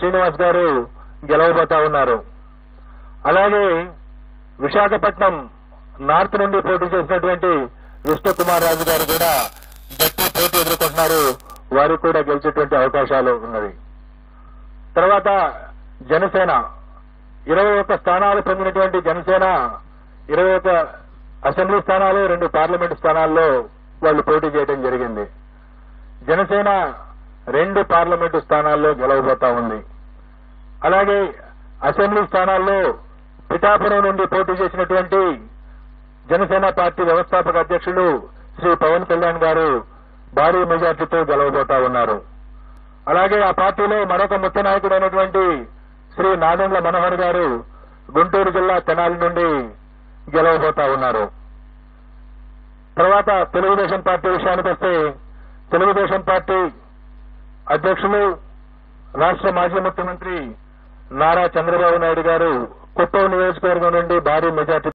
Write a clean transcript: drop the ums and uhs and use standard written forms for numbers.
శ్రీనివాస్ గారు గెలవబోతా ఉన్నారు. అలాగే విశాఖపట్నం నార్త్ నుండి పోటీ చేసినటువంటి విష్ణుకుమార్ రాజు గారు కూడా గట్టి పోటీ ఎదుర్కొంటున్నారు. వారు కూడా గెలిచేటువంటి అవకాశాలు ఉన్నవి. తర్వాత జనసేన 21 స్థానాలు పొందినటువంటి జనసేన 21 అసెంబ్లీ స్థానాలు 2 పార్లమెంటు స్థానాల్లో వాళ్ళు పోటీ చేయడం జరిగింది. జనసేన 2 పార్లమెంటు స్థానాల్లో గెలవబోతా ఉంది. అలాగే అసెంబ్లీ స్థానాల్లో పిఠాపురం నుండి పోటీ చేసినటువంటి జనసేన పార్టీ వ్యవస్థాపక అధ్యక్షులు శ్రీ పవన్ కళ్యాణ్ గారు భారీ మెజార్టీతో గెలవబోతా ఉన్నారు. అలాగే ఆ పార్టీలో మరొక ముఖ్య నాయకుడైనటువంటి శ్రీ నాదెండ్ల మనోహర్ గారు గుంటూరు జిల్లా తెనాలి నుండి గెలవబోతా ఉన్నారు. తర్వాత తెలుగుదేశం పార్టీ విషయానికి వస్తే తెలుగుదేశం పార్టీ అధ్యక్షులు రాష్ట్ర మాజీ ముఖ్యమంత్రి నారా చంద్రబాబు నాయుడు గారు కుప్పం నియోజకవర్గం నుండి భారీ మెజార్టీ